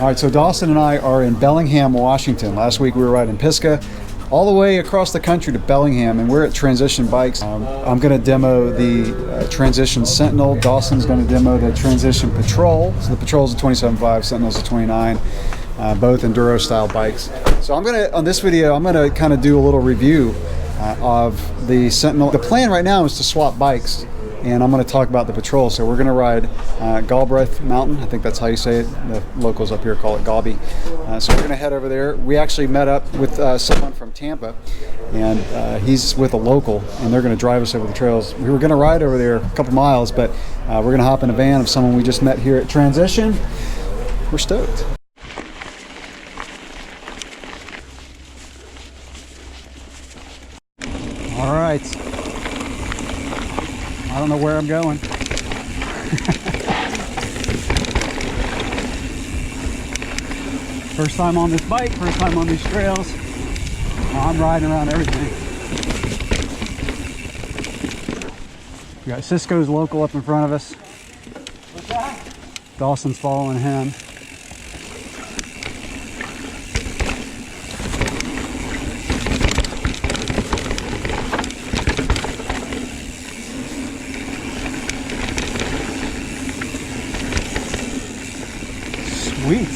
All right, so Dawson and I are in Bellingham, Washington. Last week we were riding Pisgah all the way across the country to Bellingham, and we're at Transition Bikes. I'm going to demo the Transition Sentinel. Dawson's going to demo the Transition Patrol. So the Patrol's a 27.5, Sentinel's a 29, both enduro style bikes. So on this video, I'm going to kind of do a little review of the Sentinel. The plan right now is to swap bikes, and I'm going to talk about the Patrol. So we're going to ride Galbraith Mountain. I think that's how you say it. The locals up here call it Galby. So we're going to head over there. We actually met up with someone from Tampa, and he's with a local, and they're going to drive us over the trails. We were going to ride over there a couple miles, but we're going to hop in a van of someone we just met here at Transition. We're stoked. All right. I don't know where I'm going. First time on this bike, first time on these trails. I'm riding around everything. We got Cisco's local up in front of us. What's that? Dawson's following him. Sweet.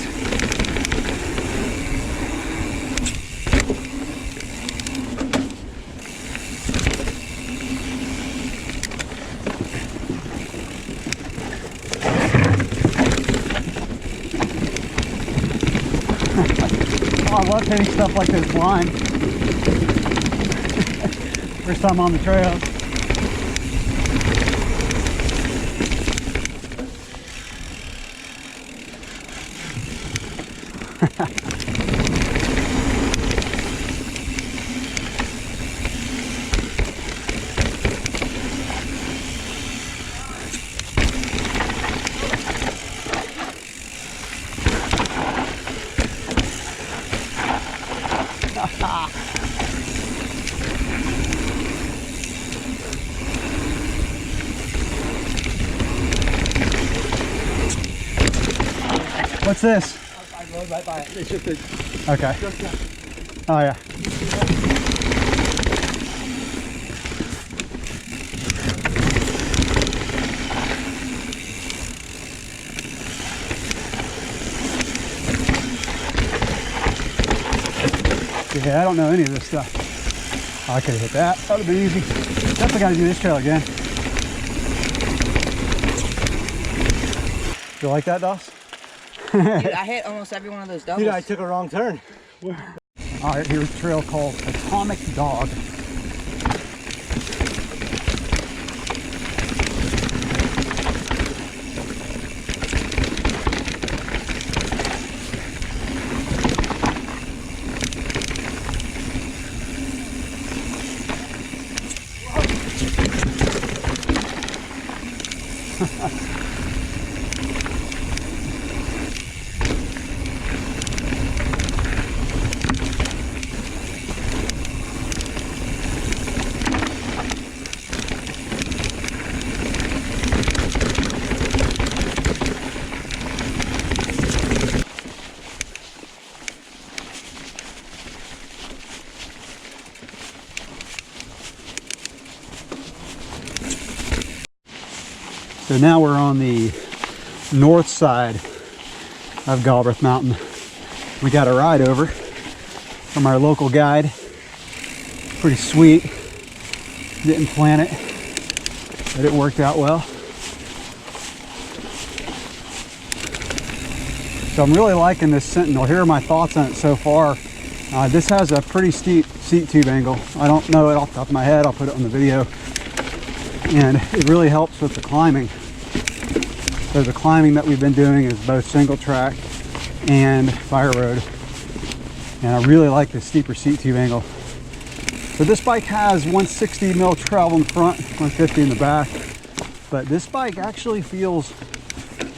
Oh, I love hitting stuff like this blind. First time on the trail. What's this? I rode right by it. It's just a... Okay. Oh yeah. Yeah, I don't know any of this stuff. I could have hit that. That would have been easy. Definitely got to do this trail again. You like that, Doss? Dude, I hit almost every one of those doubles. Dude, I took a wrong turn. All right, here's a trail called Atomic Dog. So now we're on the north side of Galbraith Mountain. We got a ride over from our local guide. Pretty sweet. Didn't plan it, but it worked out well. So I'm really liking this Sentinel. Here are my thoughts on it so far. This has a pretty steep seat tube angle. I don't know it off the top of my head. I'll put it on the video. And it really helps with the climbing. So the climbing that we've been doing is both single track and fire road. And I really like the steeper seat tube angle. So this bike has 160 mil travel in front, 150 in the back. But this bike actually feels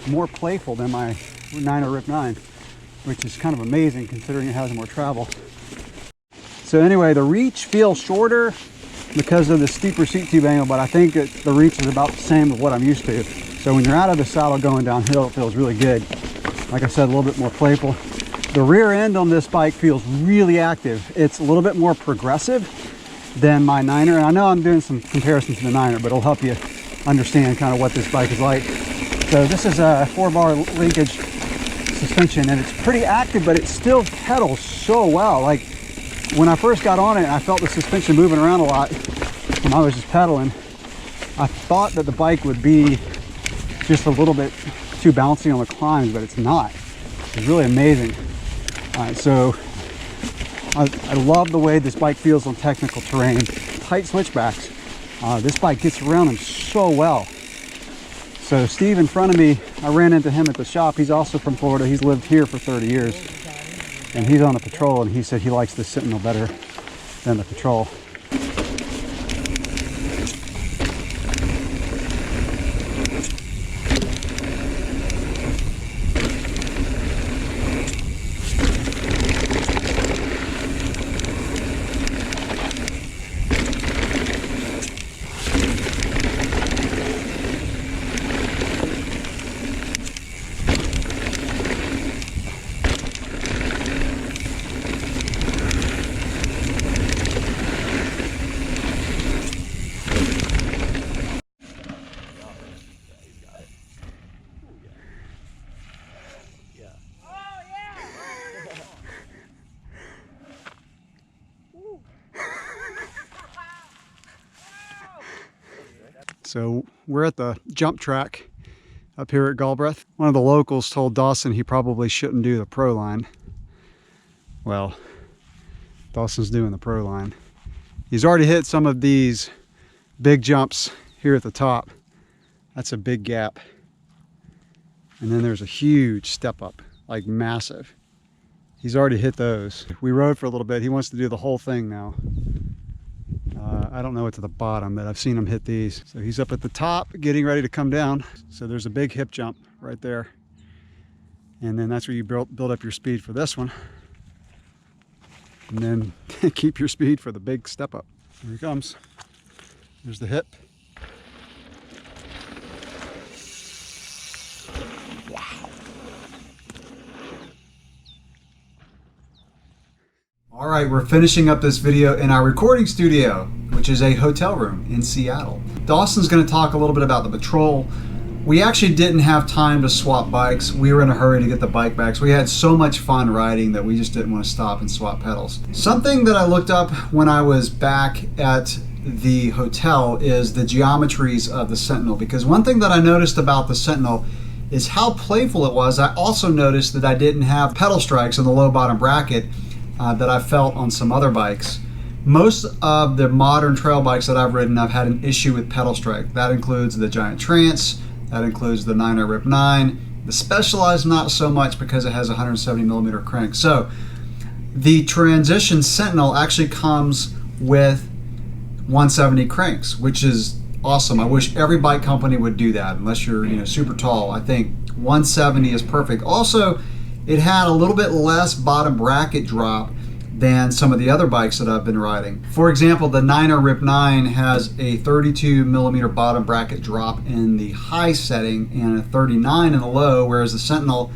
more playful than my 90 Rip 9, which is kind of amazing considering it has more travel. So anyway, the reach feels shorter because of the steeper seat tube angle, but I think that the reach is about the same as what I'm used to. So when you're out of the saddle going downhill, it feels really good. Like I said, a little bit more playful. The rear end on this bike feels really active. It's a little bit more progressive than my Niner. And I know I'm doing some comparisons to the Niner, but it'll help you understand kind of what this bike is like. So this is a 4-bar linkage suspension, and it's pretty active, but it still pedals so well. Like when I first got on it, I felt the suspension moving around a lot when I was just pedaling. I thought that the bike would be just a little bit too bouncy on the climbs, but it's not. It's really amazing. All right, so I love the way this bike feels on technical terrain. Tight switchbacks. This bike gets around them so well. So Steve in front of me, I ran into him at the shop. He's also from Florida. He's lived here for 30 years. And he's on a Patrol, and he said he likes the Sentinel better than the Patrol. So we're at the jump track up here at Galbraith. One of the locals told Dawson he probably shouldn't do the pro line. Well, Dawson's doing the pro line. He's already hit some of these big jumps here at the top. That's a big gap. And then there's a huge step up, like massive. He's already hit those. We rode for a little bit. He wants to do the whole thing now. I don't know it to the bottom, but I've seen him hit these. So he's up at the top, getting ready to come down. So there's a big hip jump right there. And then that's where you build up your speed for this one. And then keep your speed for the big step up. Here he comes. There's the hip. Wow. All right, we're finishing up this video in our recording studio, which is a hotel room in Seattle. Dawson's going to talk a little bit about the Patrol. We actually didn't have time to swap bikes. We were in a hurry to get the bike back. So we had so much fun riding that we just didn't want to stop and swap pedals. Something that I looked up when I was back at the hotel is the geometries of the Sentinel, because one thing that I noticed about the Sentinel is how playful it was. I also noticed that I didn't have pedal strikes in the low bottom bracket that I felt on some other bikes. Most of the modern trail bikes that I've ridden, I've had an issue with pedal strike. That includes the Giant Trance, that includes the 9er Rip 9, the Specialized not so much because it has a 170mm crank. So the Transition Sentinel actually comes with 170 cranks, which is awesome. I wish every bike company would do that, unless you're super tall. I think 170 is perfect. Also, it had a little bit less bottom bracket drop than some of the other bikes that I've been riding. For example, the 9er Rip 9 has a 32mm bottom bracket drop in the high setting and a 39 in the low, whereas the Sentinel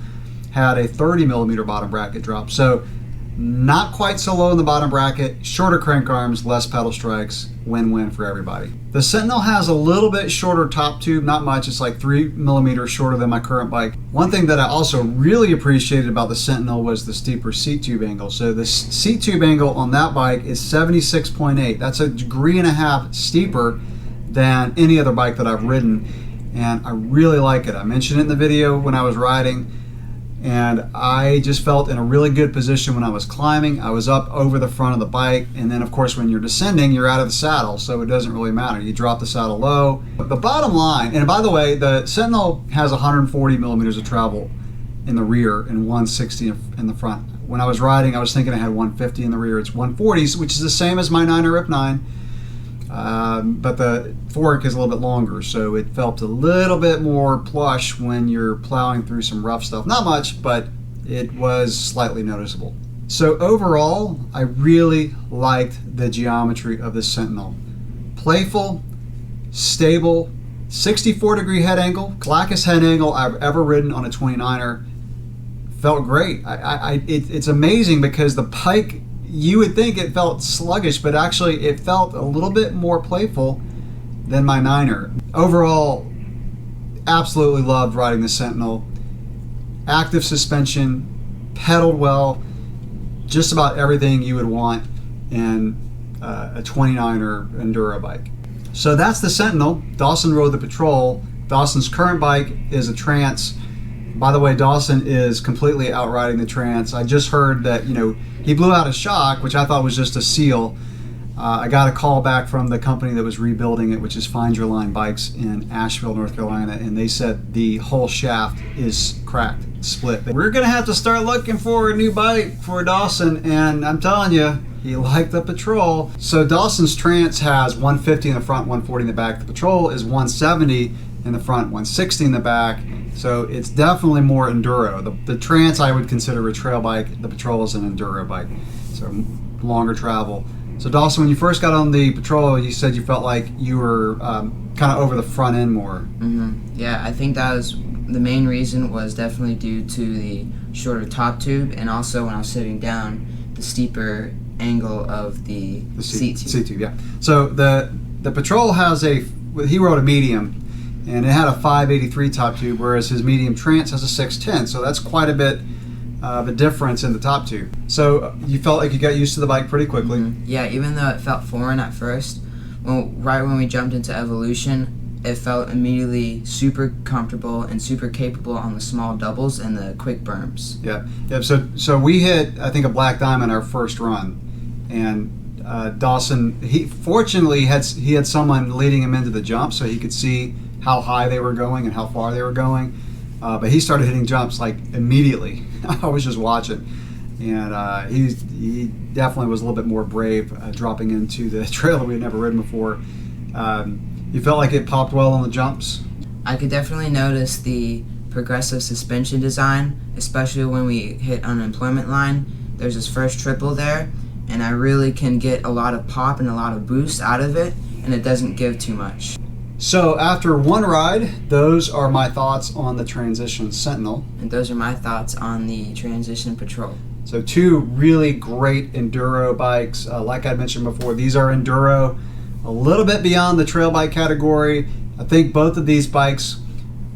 had a 30mm bottom bracket drop. So not quite so low in the bottom bracket, shorter crank arms, less pedal strikes, win-win for everybody. The Sentinel has a little bit shorter top tube, not much, it's like 3mm shorter than my current bike. One thing that I also really appreciated about the Sentinel was the steeper seat tube angle. So the seat tube angle on that bike is 76.8. That's 1.5 degrees steeper than any other bike that I've ridden, and I really like it. I mentioned it in the video when I was riding, and I just felt in a really good position when I was climbing. I was up over the front of the bike, and then of course when you're descending, you're out of the saddle, so it doesn't really matter. You drop the saddle low. But the bottom line, and by the way, the Sentinel has 140mm of travel in the rear and 160 in the front. When I was riding, I was thinking I had 150 in the rear. It's 140s, which is the same as my 9er Rip 9. But the fork is a little bit longer, so it felt a little bit more plush when you're plowing through some rough stuff. Not much, but it was slightly noticeable. So overall, I really liked the geometry of the Sentinel. Playful, stable, 64-degree head angle, slackest head angle I've ever ridden on a 29er. felt great. It's amazing because the bike, you would think it felt sluggish, but actually it felt a little bit more playful than my Niner. Overall, absolutely loved riding the Sentinel. Active suspension, pedaled well, just about everything you would want in a 29er enduro bike. So that's the Sentinel. Dawson rode the Patrol. Dawson's current bike is a Trance. By the way, Dawson is completely outriding the Trance. I just heard that, you know, he blew out a shock, which I thought was just a seal. I got a call back from the company that was rebuilding it, which is Find Your Line Bikes in Asheville, North Carolina, and they said the whole shaft is cracked, split. We're gonna have to start looking for a new bike for Dawson, and I'm telling you, he liked the Patrol. So Dawson's Trance has 150 in the front, 140 in the back. The Patrol is 170 in the front, 160 in the back. So it's definitely more enduro. The Trance I would consider a trail bike. The Patrol is an enduro bike, so longer travel. So Dawson, when you first got on the Patrol, you said you felt like you were kind of over the front end more. Yeah, I think that was the main reason, was definitely due to the shorter top tube, and also when I was sitting down, the steeper angle of the seat tube. Seat tube, yeah. So the Patrol has he rode a medium, and it had a 583 top tube, whereas his medium Trance has a 610. So that's quite a bit of a difference in the top tube. So you felt like you got used to the bike pretty quickly. Yeah, even though it felt foreign at first, right when we jumped into Evolution, it felt immediately super comfortable and super capable on the small doubles and the quick berms. Yeah. So we hit, I think, a Black Diamond our first run, and Dawson, he fortunately had someone leading him into the jump, so he could see how high they were going and how far they were going. But he started hitting jumps like immediately. I was just watching, and he definitely was a little bit more brave dropping into the trail that we had never ridden before. You felt like it popped well on the jumps? I could definitely notice the progressive suspension design, especially when we hit unemployment line. There's this first triple there, and I really can get a lot of pop and a lot of boost out of it, and it doesn't give too much. So after one ride, those are my thoughts on the Transition Sentinel. And those are my thoughts on the Transition Patrol. So two really great enduro bikes. Like I mentioned before, these are enduro, a little bit beyond the trail bike category. I think both of these bikes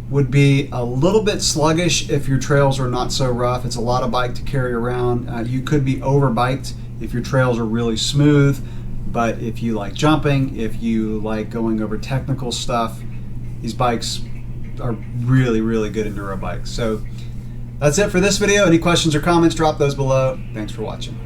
would be a little bit sluggish if your trails are not so rough. It's a lot of bike to carry around. You could be overbiked if your trails are really smooth. But if you like jumping, if you like going over technical stuff, these bikes are really, really good enduro bikes. So that's it for this video. Any questions or comments, drop those below. Thanks for watching.